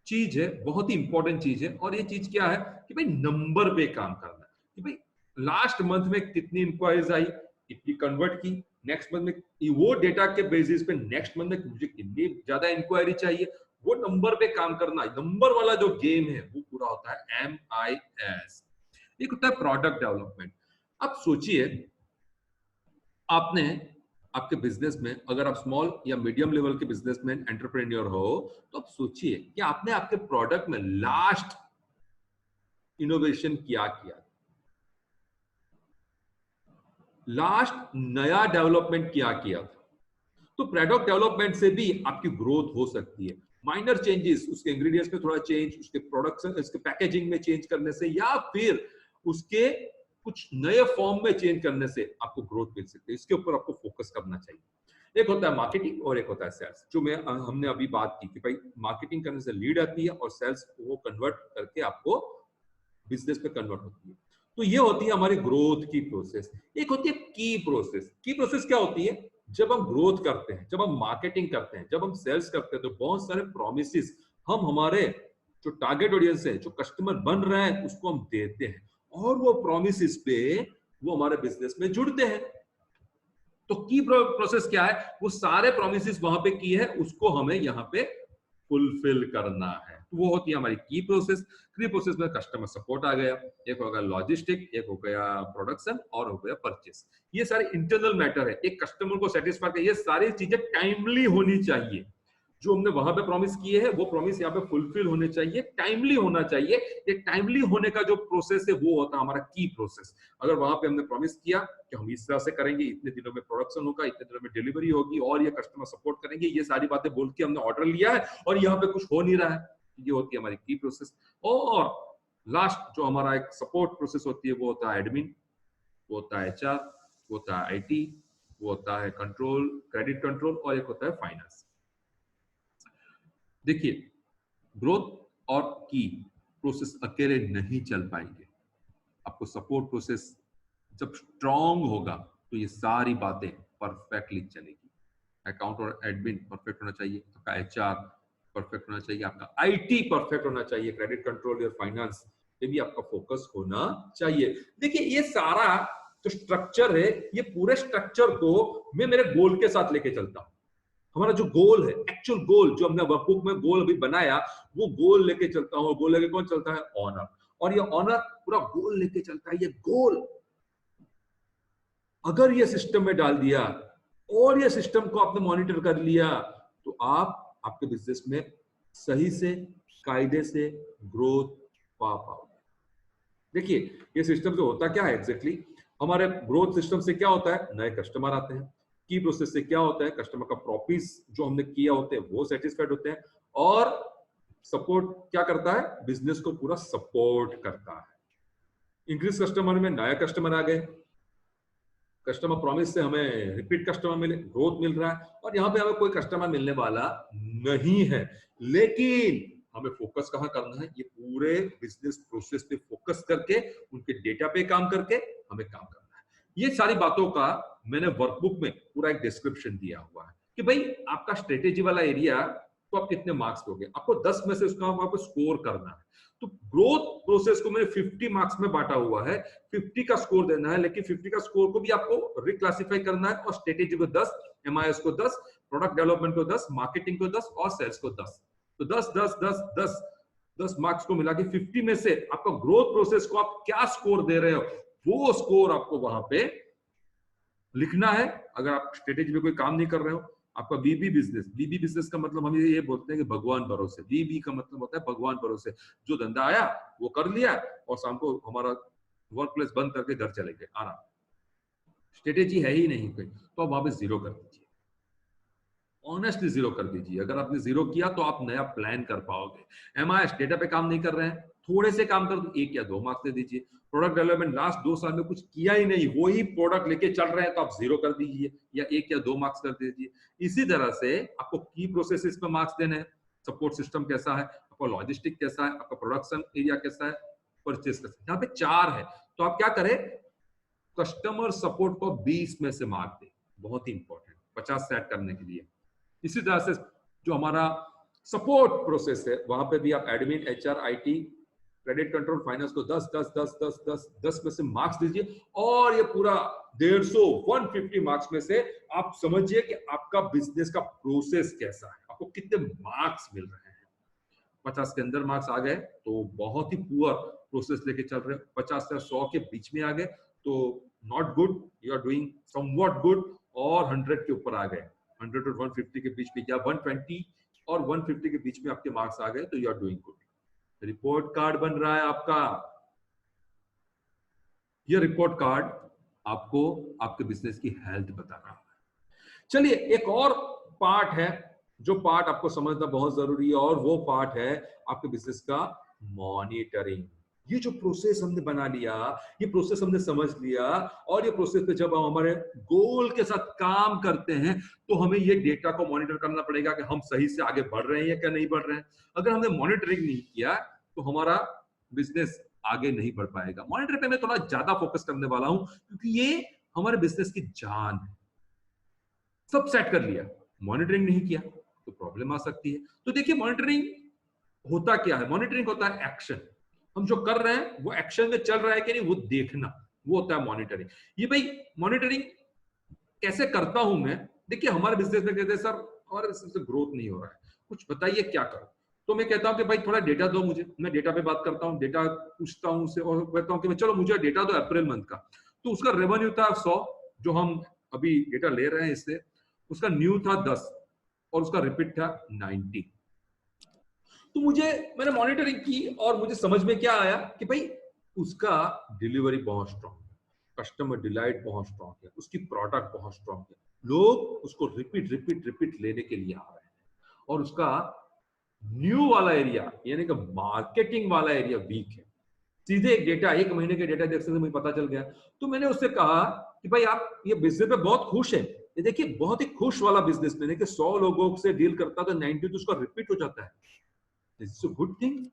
चीज है बहुत ही इंपॉर्टेंट चीज है, और ये चीज क्या है कि भाई नंबर पे काम करना है, कि भाई लास्ट मंथ में कितनी इंक्वायरीज आई, कितनी कन्वर्ट की, नेक्स्ट मंथ में वो डेटा के बेसिस पे नेक्स्ट मंथ में मुझे कितनी ज्यादा इंक्वायरी चाहिए, वो नंबर पे काम करना, नंबर वाला जो गेम है वो पूरा होता है MIS। एक होता है प्रोडक्ट डेवलपमेंट। अब सोचिए आपने आपके बिजनेस में, अगर आप स्मॉल या मीडियम लेवल के बिजनेसमैन एंटरप्रेन्योर हो, तो आप सोचिए कि आपने आपके प्रोडक्ट में लास्ट इनोवेशन क्या किया, लास्ट नया डेवलपमेंट क्या किया था। तो प्रोडक्ट डेवलपमेंट से भी आपकी ग्रोथ हो सकती है। माइनर चेंजेस, उसके इंग्रेडिएंट्स में थोड़ा चेंज, उसके प्रोडक्शन, उसके पैकेजिंग में चेंज करने से, या फिर उसके कुछ नए फॉर्म में चेंज करने से आपको ग्रोथ मिल सकती है। इसके ऊपर आपको फोकस करना चाहिए। एक होता है मार्केटिंग और एक होता है सेल्स, जो हमने अभी बात की कि भाई मार्केटिंग करने से लीड आती है और सेल्स वो कन्वर्ट करके आपको बिजनेस पे कन्वर्ट होती है। तो ये होती है हमारी ग्रोथ की प्रोसेस। एक होती है की प्रोसेस। की प्रोसेस क्या होती है, जब हम ग्रोथ करते हैं, जब हम मार्केटिंग करते हैं, जब हम सेल्स करते हैं, तो बहुत सारे प्रोमिसेस हम हमारे जो टारगेट ऑडियंस है, जो कस्टमर बन रहे हैं, उसको हम देते हैं, और वो प्रोमिसेस पे वो हमारे बिजनेस में जुड़ते हैं। तो की प्रोसेस क्या है, वो सारे प्रोमिसेस वहां पे की है, उसको हमें यहाँ पे फुलफिल करना है। तो वो होती है हमारी की प्रोसेस। की प्रोसेस में कस्टमर सपोर्ट आ गया, एक हो गया लॉजिस्टिक, एक हो गया प्रोडक्शन, और हो गया परचेस। ये सारे इंटरनल मैटर है, एक कस्टमर को सेटिस्फाई कर, ये सारी चीजें टाइमली होनी चाहिए। जो हमने वहां पे प्रॉमिस किए हैं वो प्रॉमिस यहाँ पे फुलफिल होने चाहिए, टाइमली होना चाहिए। ये टाइमली होने का जो प्रोसेस है वो होता है हमारा की प्रोसेस। अगर वहां पे हमने प्रॉमिस किया कि हम इस तरह से करेंगे, इतने दिनों में प्रोडक्शन होगा, इतने दिनों में डिलीवरी होगी, और ये कस्टमर सपोर्ट करेंगे, ये सारी बातें बोल के हमने ऑर्डर लिया है और यहाँ पे कुछ हो नहीं रहा है, ये होती है हमारी की प्रोसेस। और लास्ट जो हमारा एक सपोर्ट प्रोसेस होती है वो होता है एडमिन, वो होता है HR, वो होता है IT, वो होता है कंट्रोल, क्रेडिट कंट्रोल, और एक होता है फाइनेंस। देखिए, ग्रोथ और की प्रोसेस अकेले नहीं चल पाएंगे। आपको सपोर्ट प्रोसेस जब स्ट्रांग होगा तो ये सारी बातें परफेक्टली चलेगी। अकाउंट और एडमिन परफेक्ट होना चाहिए, आपका HR परफेक्ट होना चाहिए, आपका IT परफेक्ट होना चाहिए, क्रेडिट कंट्रोल या फाइनेंस पे भी आपका फोकस होना चाहिए। देखिए, ये सारा जो स्ट्रक्चर है, ये पूरे स्ट्रक्चर को मैं मेरे गोल के साथ लेके चलता हूं। हमारा जो गोल है, एक्चुअल गोल जो हमने वर्कबुक में गोल अभी बनाया, वो गोल लेके चलता हूं। गोल लेके कौन चलता है, ऑनर। और ये ऑनर पूरा गोल लेके चलता है। ये गोल अगर ये सिस्टम में डाल दिया और ये सिस्टम को आपने मॉनिटर कर लिया, तो आप आपके बिजनेस में सही से, कायदे से ग्रोथ पा पाओगे। देखिए, ये सिस्टम जो होता क्या है एग्जैक्टली, हमारे ग्रोथ सिस्टम से क्या होता है, नए कस्टमर आते हैं। की प्रोसेस से क्या होता है, कस्टमर का प्रॉफिस जो हमने किया होते हैं वो सेटिस्फाइड होते हैं। और सपोर्ट क्या करता है, बिजनेस को पूरा सपोर्ट करता है। इंक्रीज कस्टमर में नया कस्टमर आ गए, कस्टमर प्रॉमिस से हमें रिपीट कस्टमर मिले, ग्रोथ मिल रहा है। और यहाँ पे हमें कोई कस्टमर मिलने वाला नहीं है, लेकिन हमें फोकस कहाँ करना है, ये पूरे बिजनेस प्रोसेस पे फोकस करके, उनके डेटा पे काम करके हमें काम करना है। ये सारी बातों का मैंने वर्कबुक में पूरा एक डिस्क्रिप्शन दिया हुआ है कि भाई आपका स्ट्रेटेजी वाला एरिया, तो आप कितने मार्क्स दोगे, आपको 10 में से उसका आपको स्कोर करना है। तो ग्रोथ प्रोसेस को मैंने 50 मार्क्स में बांटा हुआ है, 50 का स्कोर देना है, लेकिन 50 का स्कोर को भी आपको रिक्लासिफाई करना है। और स्ट्रेटेजी को 10, MIS को 10, प्रोडक्ट डेवलपमेंट को 10, मार्केटिंग को 10, और सेल्स को 10। तो 10 10 10 10 10 मार्क्स को मिला के 50 में से आपका ग्रोथ प्रोसेस को आप क्या स्कोर दे रहे हो, वो स्कोर आपको वहां पे लिखना है। अगर आप स्ट्रेटेजी में कोई काम नहीं कर रहे हो, आपका बीबी बिजनेस का मतलब हम ये बोलते हैं कि भगवान भरोसे, बीबी का मतलब होता है भगवान भरोसे। जो धंधा आया वो कर लिया और शाम को हमारा वर्क प्लेस बंद करके घर चले गए आराम। स्ट्रेटेजी है ही नहीं कोई, तो आप वहां पे जीरो कर दीजिए, ऑनेस्टली जीरो कर दीजिए। अगर आपने जीरो किया तो आप नया प्लान कर पाओगे। MIS डेटा पे काम नहीं कर रहे हैं, थोड़े से काम कर 1 या 2 मार्क्स दे दीजिए। प्रोडक्ट डेवलपमेंट लास्ट 2 साल में कुछ किया ही नहीं, वही प्रोडक्ट लेके चल रहे हैं तो आप 0 कर दीजिए या 1 या 2 मार्क्स कर दीजिए। इसी तरह से आपको की प्रोसेसेस पे मार्क्स देने हैं, सपोर्ट सिस्टम कैसा है, आपका लॉजिस्टिक कैसा है, आपका प्रोडक्शन एरिया कैसा है, परचेस कैसा है। यहाँ पे 4 है, तो आप क्या करें, कस्टमर सपोर्ट को 20 में से मार्क दें, बहुत ही इंपॉर्टेंट, 50 सेट करने के लिए। इसी तरह से जो हमारा सपोर्ट प्रोसेस है वहां पे भी आप admin, HR, IT, credit control, finance को 10 10 10 10 10 10 में से मार्क्स दीजिए। और ये पूरा 150 मार्क्स में से आप समझिए कि आपका बिजनेस का प्रोसेस कैसा है, आपको कितने मार्क्स मिल रहे हैं। 50 के अंदर मार्क्स आ गए तो बहुत ही पुअर प्रोसेस लेके चल रहे हैं, 50 से 100 के बीच में आ गए तो not good, you are doing somewhat good, और 100 के ऊपर आ गए, 100 और 150 के बीच में या 120 और 150 के बीच में आपके मार्क्स आ गए तो you are doing good. Report card बन रहा है आपका। ये रिपोर्ट कार्ड आपको आपके बिजनेस की हेल्थ बता रहा है। चलिए एक और पार्ट है जो पार्ट आपको समझना बहुत जरूरी है, और वो पार्ट है आपके बिजनेस का मॉनिटरिंग। ये जो प्रोसेस हमने बना लिया, ये प्रोसेस हमने समझ लिया, और ये प्रोसेस पे जब हम हमारे गोल के साथ काम करते हैं तो हमें ये डेटा को मॉनिटर करना पड़ेगा कि हम सही से आगे बढ़ रहे हैं या क्या नहीं बढ़ रहे हैं। अगर हमने मॉनिटरिंग नहीं किया तो हमारा बिजनेस आगे नहीं बढ़ पाएगा। मॉनिटर पे मैं थोड़ा ज्यादा फोकस करने वाला हूं क्योंकि ये हमारे बिजनेस की जान है। सब सेट कर लिया, मॉनिटरिंग नहीं किया तो प्रॉब्लम आ सकती है। तो देखिए मॉनिटरिंग होता क्या है, मॉनिटरिंग होता है एक्शन। हम जो कर रहे हैं वो एक्शन में चल रहा है कि नहीं वो देखना, वो होता है मॉनिटरिंग। ये भाई मॉनिटरिंग कैसे करता हूं मैं, देखिए हमारे बिजनेस में कहते हैं सर हमारे बिजनेस में ग्रोथ नहीं हो रहा है, कुछ बताइए क्या करो। तो मैं कहता हूं कि भाई थोड़ा डेटा दो मुझे, मैं डेटा पे बात करता हूं, डेटा पूछता हूं उससे और कहता हूं कि चलो मुझे डेटा दो अप्रैल मंथ का। तो उसका रेवेन्यू था 100, जो हम अभी डेटा ले रहे हैं इससे, उसका न्यू था 10 और उसका रिपीट था 90। तो मैंने मॉनिटरिंग की और मुझे समझ में क्या आया कि भाई उसका डिलीवरी बहुत स्ट्रांग है, कस्टमर डिलाइट बहुत स्ट्रांग है, उसकी प्रोडक्ट बहुत स्ट्रांग है, लोग उसको रिपीट रिपीट रिपीट लेने के लिए आ रहे हैं, और उसका न्यू वाला एरिया यानी कि मार्केटिंग वाला एरिया वीक है। सीधे एक डेटा, 1 महीने के डेटा देखने से मुझे पता चल गया। तो मैंने उससे कहा कि भाई आप ये बिजनेस पे बहुत खुश है, ये देखिए बहुत ही खुश वाला बिजनेसमैन है कि 100 लोगों से डील करता तो 90 तो उसका रिपीट हो जाता है। This is a good thing,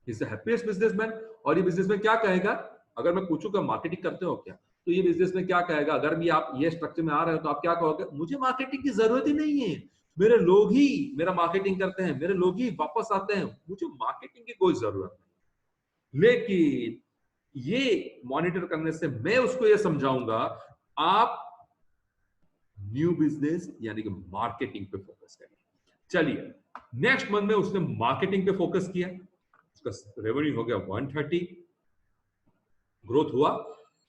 is the happiest businessman. और ये बिजनेसमैन क्या कहेगा, अगर मैं पूछूंगा मार्केटिंग करते हो क्या, तो ये बिजनेसमैन क्या कहेगा, अगर भी आप ये स्ट्रक्चर में आ रहे हो तो आप क्या कहोगे, मुझे मार्केटिंग की जरूरत ही नहीं है, मेरे लोग ही मेरा मार्केटिंग करते हैं, मेरे लोग ही वापस आते हैं, मुझे मार्केटिंग की कोई जरूरत नहीं। लेकिन ये मॉनिटर करने से मैं उसको ये समझाऊंगा, आप न्यू बिजनेस यानी कि मार्केटिंग पे फोकस करिए। चलिए नेक्स्ट मंथ में उसने मार्केटिंग पे फोकस किया, उसका रेवेन्यू हो गया 130, ग्रोथ हुआ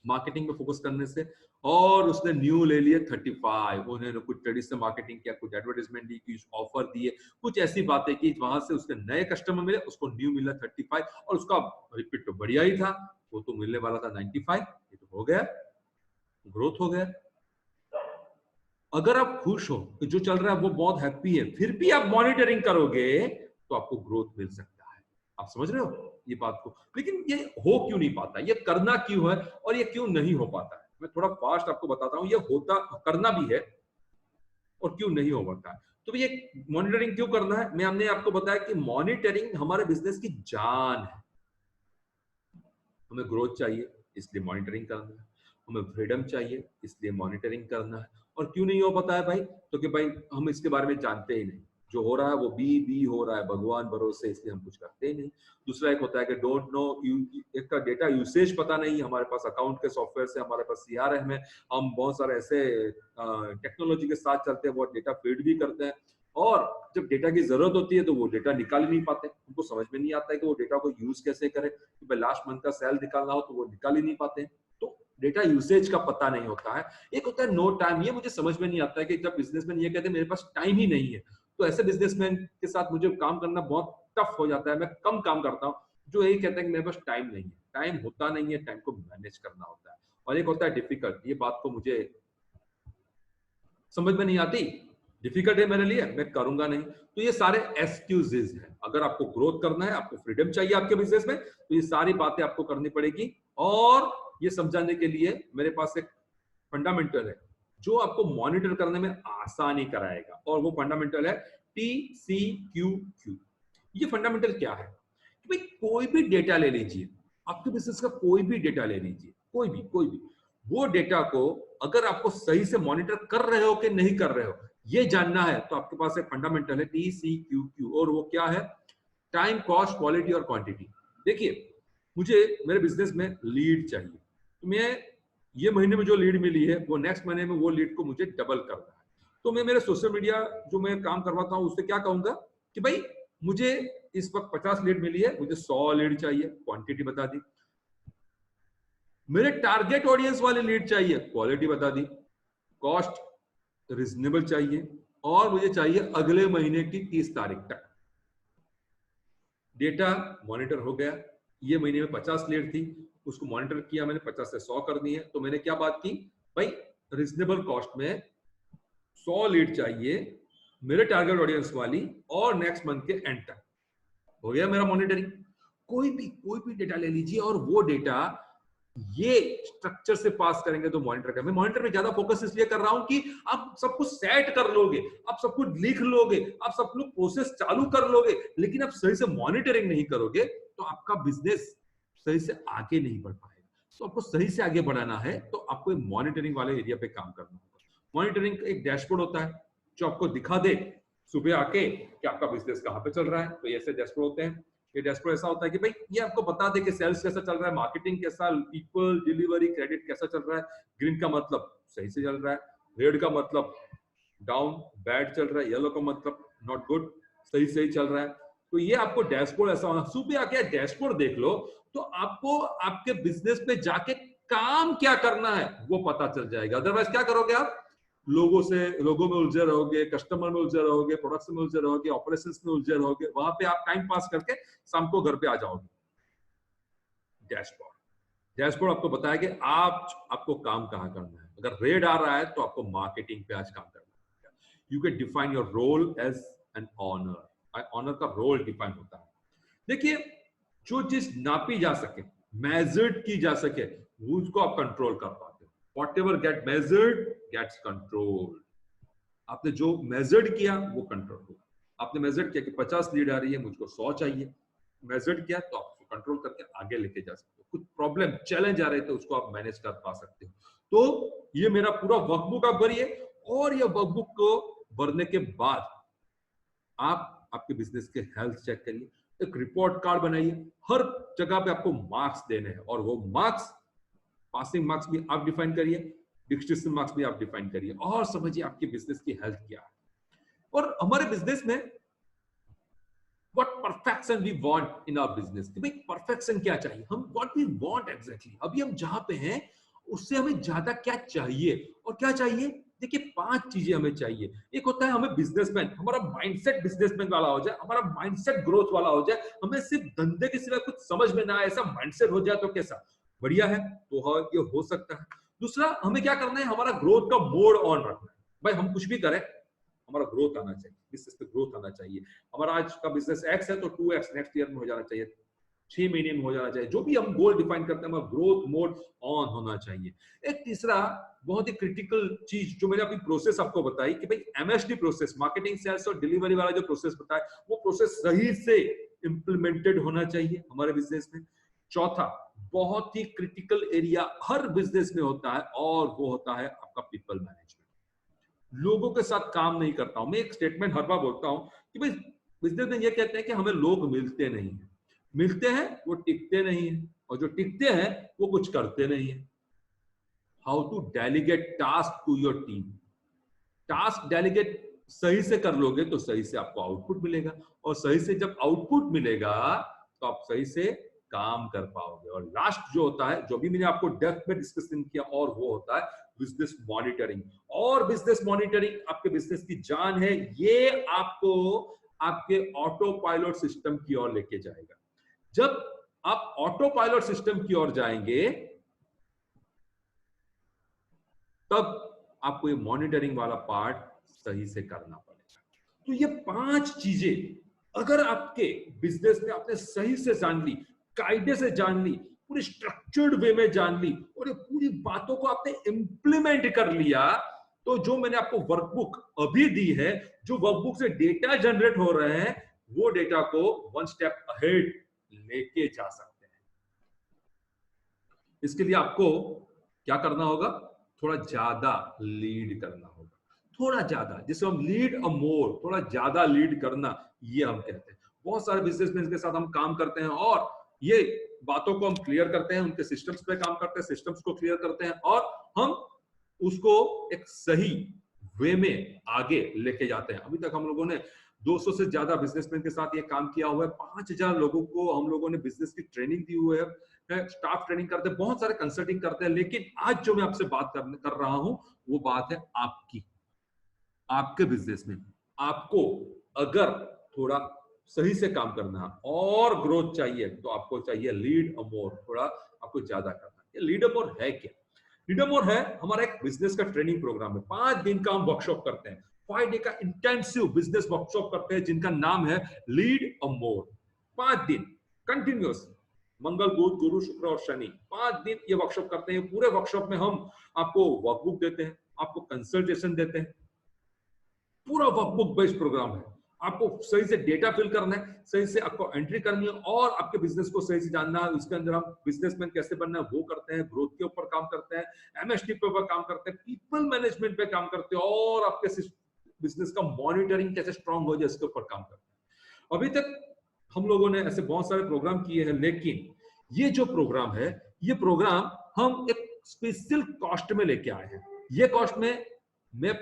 मार्केटिंग पे फोकस करने से, और उसने न्यू ले लिए 35। उन्होंने कुछ ट्रेडिशनल मार्केटिंग किया, कुछ एडवर्टाइजमेंट दी, कुछ ऑफर दिए, कुछ ऐसी बातें की, वहां से उसके नए कस्टमर मिले, उसको न्यू मिला 35, और उसका रिपीट तो बढ़िया ही था, वो तो मिलने वाला था 95, ये तो हो गया, ग्रोथ हो गया। अगर आप खुश हो कि जो चल रहा है वो बहुत हैप्पी है, फिर भी आप मॉनिटरिंग करोगे तो आपको ग्रोथ मिल सकता है। आप समझ रहे हो ये बात को। लेकिन ये हो क्यों नहीं पाता, ये करना क्यों है और ये क्यों नहीं हो पाता है, मैं थोड़ा फास्ट आपको बताता हूं। ये होता करना भी है और क्यों नहीं हो पाता है। तो ये मॉनिटरिंग क्यों करना है, मैं हमने आपको बताया कि मॉनिटरिंग हमारे बिजनेस की जान है। हमें ग्रोथ चाहिए इसलिए मॉनिटरिंग करना है, हमें फ्रीडम चाहिए इसलिए मॉनिटरिंग करना है। और क्यों नहीं हो पाता है भाई, तो कि भाई हम इसके बारे में जानते ही नहीं, जो हो रहा है वो बी हो रहा है भगवान भरोसे, इसलिए हम कुछ करते ही नहीं। दूसरा एक होता है कि डोंट नो, एक का डेटा यूसेज पता नहीं, हमारे पास अकाउंट के सॉफ्टवेयर से, हमारे पास सीआरएम है, हम बहुत सारे ऐसे टेक्नोलॉजी के साथ चलते हैं, वो डेटा फीड भी करते हैं, और जब डेटा की जरूरत होती है तो वो डेटा निकाल ही नहीं पाते, उनको समझ में नहीं आता है कि वो डेटा को यूज कैसे करें। तो लास्ट मंथ का सेल निकालना हो तो वो निकाल ही नहीं पाते, तो डेटा यूसेज का पता नहीं होता है। एक होता है नो टाइम, ये मुझे समझ में नहीं आता है कि जब बिजनेसमैन ये कहते हैं मेरे पास टाइम ही नहीं है, तो ऐसे बिजनेसमैन के साथ मुझे काम करना बहुत टफ हो जाता है। मैं कम काम करता हूँ जो यही कहते हैं कि मेरे पास टाइम नहीं है, टाइम होता नहीं है, टाइम को मैनेज करना होता है। और एक होता है डिफिकल्ट, ये बात को मुझे समझ में नहीं आती डिफिकल्ट है मेरे लिए, मैं करूंगा नहीं। तो ये सारे एक्सक्यूजेज हैं। अगर आपको ग्रोथ करना है, आपको फ्रीडम चाहिए आपके बिजनेस में, तो ये सारी बातें आपको करनी पड़ेगी। और ये समझाने के लिए मेरे पास एक फंडामेंटल है जो आपको मॉनिटर करने में आसानी कराएगा, और वो फंडामेंटल है TCQQ। ये फंडामेंटल क्या है कि भाई कोई भी डेटा ले लीजिए, आपके बिजनेस का कोई भी डेटा ले लीजिए, कोई भी वो डेटा को अगर आपको सही से मॉनिटर कर रहे हो कि नहीं कर रहे हो ये जानना है, तो आपके पास एक फंडामेंटल है TCQQ, और वो क्या है? टाइम, कॉस्ट, क्वालिटी और क्वांटिटी। देखिए, मुझे मेरे बिजनेस में लीड चाहिए, तो मैं ये महीने में जो लीड मिली है वो नेक्स्ट महीने में वो लीड को मुझे डबल करना है। तो मैं मेरे सोशल मीडिया जो मैं काम करवाता हूँ उससे क्या कहूंगा कि भाई मुझे इस वक्त 50 लीड मिली है, मुझे 100 लीड चाहिए, क्वांटिटी बता दी। मेरे टारगेट ऑडियंस वाले लीड चाहिए, क्वालिटी बता दी। कॉस्ट रिजनेबल चाहिए, और मुझे चाहिए अगले महीने की 30 तारीख तक। डेटा मॉनिटर हो गया, ये महीने में 50 लीड थी, उसको मॉनिटर किया मैंने, 50 से 100 कर दी है। तो मैंने क्या बात की भाई, रिजनेबल कॉस्ट में 100 लीड चाहिए मेरे टारगेट ऑडियंस वाली, और नेक्स्ट मंथ के एंड तक। हो गया मेरा मॉनिटरिंग। कोई भी डेटा ले लीजिए, और वो डेटा ये स्ट्रक्चर से पास करेंगे तो मॉनिटर करेंगे। मैं मॉनिटर में ज्यादा फोकस इसलिए कर रहा हूं कि आप सब कुछ सेट कर लोगे, आप सब कुछ लिख लोगे, आप सब कुछ प्रोसेस चालू कर लोगे, लेकिन आप सही से मॉनिटरिंग नहीं करोगे तो आपका बिजनेस सही से आगे नहीं बढ़ पाएगा। तो आपको सही से आगे बढ़ाना है तो आपको मॉनिटरिंग वाले एरिया पे काम करना होगा। मॉनिटरिंग का एक डैशबोर्ड होता है जो आपको दिखा दे सुबह आके कि आपका बिजनेस कहां पे चल रहा है। तो ऐसे डैशबोर्ड होते हैं। ये डैशबोर्ड ऐसा होता है कि भाई ये आपको बता दे कि सेल्स कैसा चल रहा है, मार्केटिंग कैसा, पीपल, डिलीवरी, क्रेडिट कैसा चल रहा है। ग्रीन का मतलब सही से चल रहा है, रेड का मतलब डाउन, बैड चल रहा है, येलो का मतलब नॉट गुड, सही सही चल रहा है। तो ये आपको डैशबोर्ड ऐसा होना, सुबह आके डैशबोर्ड देख लो तो आपको आपके बिजनेस पे जाके काम क्या करना है वो पता चल जाएगा। अदरवाइज क्या करोगे आप? लोगों में उलझे रहोगे, कस्टमर में उलझे रहोगे, प्रोडक्ट्स में उलझे रहोगे, ऑपरेशंस में उलझे रहोगे, वहां पे आप टाइम पास करके शाम को घर पे आ जाओगे। डैशबोर्ड आपको बताया कि आपको काम कहाँ करना है। अगर रेड आ रहा है तो आपको मार्केटिंग पे आज काम करना है। You can define your role as an owner. Owner का रोल डिफाइन होता है। देखिए, जो चीज नापी जा सके, मेजर्ड की जा सके, उसको आप कंट्रोल कर पाते हो। Whatever get measured gets control. आपने जो मेजर्ड किया वो कंट्रोल होगा। आपने मेजर्ड किया कि 50 लीड आ रही है, मुझको 100 चाहिए, मेजर्ड किया तो आप उसको कंट्रोल करके आगे लेके जा सकते हो। कुछ प्रॉब्लम, चैलेंज आ रहे थे, उसको आप मैनेज कर पा सकते हो। तो ये मेरा पूरा वर्कबुक आप भरिए, और ये वर्कबुक को भरने के बाद आप आपके बिजनेस के हेल्थ चेक करिए, एक रिपोर्ट कार्ड बनाइए। हर जगह पे आपको मार्क्स देने हैं, और वो मार्क्स, पासिंग मार्क्स भी आप डिफाइन करिए, डिस्ट्रिक्शन मार्क्स भी आप डिफाइन करिए, और समझिए आपके बिजनेस की हेल्थ क्या है। और हमारे बिजनेस में what perfection we want in our business, कि भाई परफेक्शन क्या चाहिए, हम what we want exactly, अभी हम जहां पे हैं उससे हमें ज्यादा क्या चाहिए। और क्या चाहिए? देखिए, 5 चीजें हमें चाहिए। एक होता है हमें बिजनेसमैन, हमारा माइंडसेट बिजनेसमैन वाला हो जाए, हमारा माइंडसेट ग्रोथ वाला हो जाए, हमें सिर्फ धंधे के सिवा कुछ समझ में ना आए, ऐसा माइंडसेट हो जाए तो कैसा बढ़िया है। तो हाँ, ये हो सकता है। दूसरा, हमें क्या करना है, हमारा ग्रोथ का मोड ऑन रखना है। भाई हम कुछ भी करें, हमारा ग्रोथ आना चाहिए, बिजनेस पे ग्रोथ आना चाहिए। हमारा आज का बिजनेस एक्स है तो 2x नेक्स्ट ईयर में हो जाना चाहिए, 6 महीने में हो जाना चाहिए। जो भी हम गोल डिफाइन करते हैं, हमारा ग्रोथ मोड ऑन होना चाहिए। एक तीसरा बहुत ही क्रिटिकल चीज जो मैंने अभी प्रोसेस आपको बताई कि भाई MSD प्रोसेस, मार्केटिंग, सेल्स और डिलीवरी वाला जो प्रोसेस बताया, वो प्रोसेस सही से इंप्लीमेंटेड होना चाहिए हमारे बिजनेस में। चौथा, बहुत ही क्रिटिकल एरिया हर बिजनेस में होता है, और वो होता है आपका पीपल मैनेजमेंट। लोगों के साथ काम नहीं करता हूं मैं। एक स्टेटमेंट हर बार बोलता हूं कि भाई बिजनेस में ये कहते हैं कि हमें लोग मिलते नहीं है, मिलते हैं वो टिकते नहीं है, और जो टिकते हैं वो कुछ करते नहीं है। How to delegate task to your team. Task delegate सही से कर लोगे तो सही से आपको आउटपुट मिलेगा, और सही से जब आउटपुट मिलेगा तो आप सही से काम कर पाओगे। और लास्ट जो होता है, जो भी मैंने आपको डेप्थ में डिस्कशन किया, और वो होता है बिजनेस मॉनिटरिंग। और बिजनेस मॉनिटरिंग आपके बिजनेस की जान है। ये आपको आपके ऑटो पायलट सिस्टम की ओर लेके जाएगा। जब आप ऑटो पायलट सिस्टम की ओर जाएंगे तब आपको ये मॉनिटरिंग वाला पार्ट सही से करना पड़ेगा। तो ये 5 चीजें अगर आपके बिजनेस में आपने सही से जान ली, कायदे से जान ली, पूरी स्ट्रक्चर्ड वे में जान ली और ये पूरी बातों को आपने इंप्लीमेंट कर लिया, तो जो मैंने आपको वर्कबुक अभी दी है, जो वर्कबुक से डेटा जनरेट हो रहे हैं, वो डेटा को 1 स्टेप अहेड लेके जा सकते हैं। इसके लिए आपको क्या करना होगा? थोड़ा ज्यादा लीड करना होगा, थोड़ा ज्यादा, जिसे हम लीड अ मोर, थोड़ा ज्यादा लीड करना, ये हम कहते हैं। बहुत सारे बिजनेसमैन के साथ हम काम करते हैं और ये बातों को हम क्लियर करते हैं, उनके सिस्टम्स पे काम करते हैं, सिस्टम्स को क्लियर करते हैं और हम उसको एक सही वे में आगे लेके जाते हैं। अभी तक हम लोगों ने 200 से ज्यादा बिजनेसमैन के साथ ये काम किया हुआ है। 5000 लोगों को हम लोगों ने बिजनेस की ट्रेनिंग दी हुई है, स्टाफ ट्रेनिंग करते हैं, बहुत सारे कंसल्टिंग करते हैं। लेकिन आज जो मैं आपसे बात कर रहा हूं, वो बात है आपकी, आपके बिजनेस में। आपको अगर थोड़ा सही से काम करना है और ग्रोथ चाहिए, तो आपको चाहिए लीड अ मोर, थोड़ा आपको ज्यादा करना है। लीड अ मोर है क्या? लीड अ मोर है हमारा एक बिजनेस का ट्रेनिंग प्रोग्राम है। 5 दिन का हम वर्कशॉप करते हैं, 5 डे का इंटेंसिव बिजनेस वर्कशॉप करते हैं, जिनका नाम है लीड अ मोर। 5 दिन कंटिन्यूअस, मंगल, बुध, गुरु, शुक्र और शनि, 5 दिन ये वर्कशॉप करते हैं। पूरे वर्कशॉप में हम आपको वर्कबुक देते हैं, आपको कंसल्टेशन देते हैं। पूरा वर्कबुक बेस्ड प्रोग्राम है। आपको सही से डेटा फिल करना है, सही से आपको एंट्री करनी है और आपके बिजनेस को सही से जानना है। उसके अंदर हम बिजनेसमैन कैसे बनना है वो करते हैं, ग्रोथ के ऊपर काम करते हैं, एमएसटी पे ऊपर काम करते हैं, पीपल मैनेजमेंट पे काम करते हैं और आपके बिजनेस का मॉनिटरिंग कैसे स्ट्रांग हो जाए, इसके ऊपर काम करते हैं। अभी तक हम लोगों ने ऐसे बहुत सारे प्रोग्राम किए हैं, लेकिन ये जो प्रोग्राम है, ये प्रोग्राम हम एक स्पेशल कॉस्ट में लेके आए हैं। ये कॉस्ट में मैं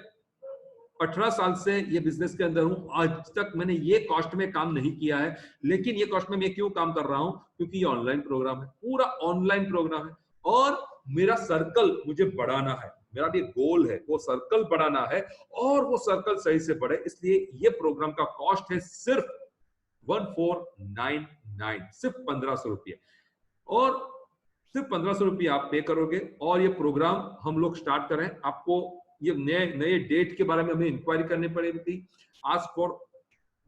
18 साल से ये बिजनेस के अंदर हूं, आज तक मैंने ये कॉस्ट में काम नहीं किया है। लेकिन ये कॉस्ट में मैं क्यों काम कर रहा हूं? क्योंकि ये ऑनलाइन प्रोग्राम है, पूरा ऑनलाइन प्रोग्राम है और मेरा सर्कल मुझे बढ़ाना है। मेरा भी गोल है, वो सर्कल बढ़ाना है और वो सर्कल सही से बढ़े। इसलिए ये प्रोग्राम का कॉस्ट है सिर्फ 1499, सिर्फ 1500 रुपये। और सिर्फ 1500 रुपये आप पे करोगे और ये प्रोग्राम हम लोग स्टार्ट करें। आपको ये नए डेट के बारे में हमें इंक्वायरी करनी पड़ेगी। Ask for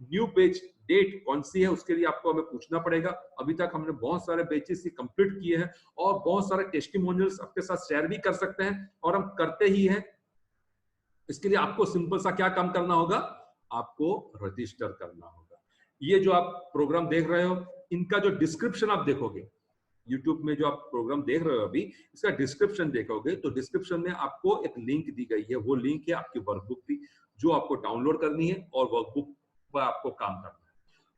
new batch date कौन सी है, उसके लिए आपको हमें पूछना पड़ेगा। अभी तक हमने बहुत सारे बैचेस कंप्लीट किए हैं और बहुत सारे टेस्टिमोनियल्स आपके साथ शेयर भी कर सकते हैं और हम करते ही हैं। इसके लिए आपको सिंपल सा क्या काम करना होगा? आपको रजिस्टर करना होगा। ये जो आप प्रोग्राम देख रहे हो, इनका जो डिस्क्रिप्शन आप देखोगे, YouTube में जो आप प्रोग्राम देख रहे हो अभी, इसका डिस्क्रिप्शन देखोगे तो डिस्क्रिप्शन में आपको एक लिंक दी गई है। वो लिंक है आपकी वर्कबुक की, जो आपको डाउनलोड करनी है और वर्कबुक पर आपको काम करना है।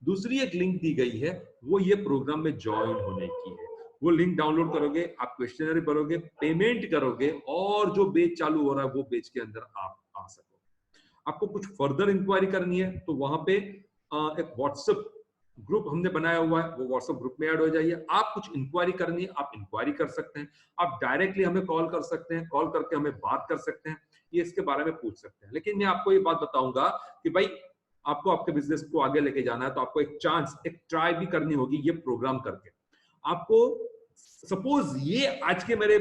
दूसरी एक लिंक दी गई है, वो ये प्रोग्राम में ज्वाइन होने की है। वो लिंक डाउनलोड करोगे, आप क्वेश्चनरी भरोगे, पेमेंट करोगे और जो बैच चालू हो रहा है वो बैच के अंदर आप आ सकोगे। आपको कुछ फर्दर इंक्वायरी करनी है तो वहां पे एक व्हाट्सएप ग्रुप हमने बनाया हुआ है, वो व्हाट्सएप ग्रुप में ऐड हो जाइए। आप कुछ इंक्वायरी करनी है, आप इंक्वायरी कर सकते हैं। आप डायरेक्टली हमें कॉल कर सकते हैं, कॉल करके हमें बात कर सकते हैं, ये इसके बारे में पूछ सकते हैं। लेकिन मैं आपको ये बात बताऊंगा कि भाई आपको आपके बिजनेस को आगे लेके जाना है तो आपको एक चांस, एक ट्राई भी करनी होगी ये प्रोग्राम करके। आपको सपोज ये आज के मेरे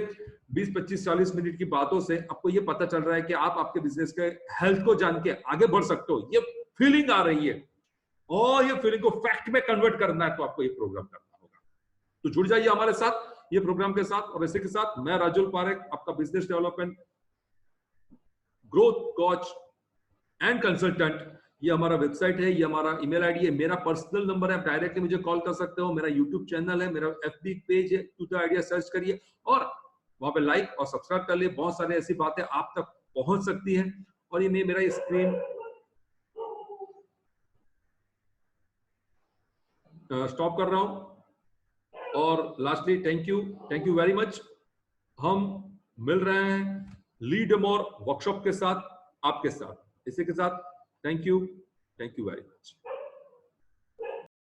20, 25, 40 मिनट की बातों से आपको ये पता चल रहा है कि आप आपके बिजनेस के हेल्थ को जान के आगे बढ़ सकते हो, ये फीलिंग आ रही है और ये फीलिंग को फैक्ट में कन्वर्ट करना है, तो आपको ये प्रोग्राम करना होगा। तो जुड़ जाइए हमारे साथ ये प्रोग्राम के साथ। और इसी के साथ मैं राजुल पारेख, आपका business development growth coach and consultant, ये हमारा वेबसाइट है, ये हमारा ईमेल आईडी है, मेरा पर्सनल नंबर है, आप डायरेक्टली मुझे कॉल कर सकते हो। मेरा यूट्यूब चैनल है, मेरा एफबी पेज है, टू द आइडिया सर्च करिए और वहां पे लाइक और सब्सक्राइब कर लिए। बहुत सारी ऐसी बातें आप तक पहुंच सकती हैं। और ये मेरा स्क्रीन स्टॉप कर रहा हूं। और lastly thank you very much. हम मिल रहे हैं लीड मोर वर्कशॉप के साथ, आपके साथ। इसी के साथ थैंक यू वेरी मच।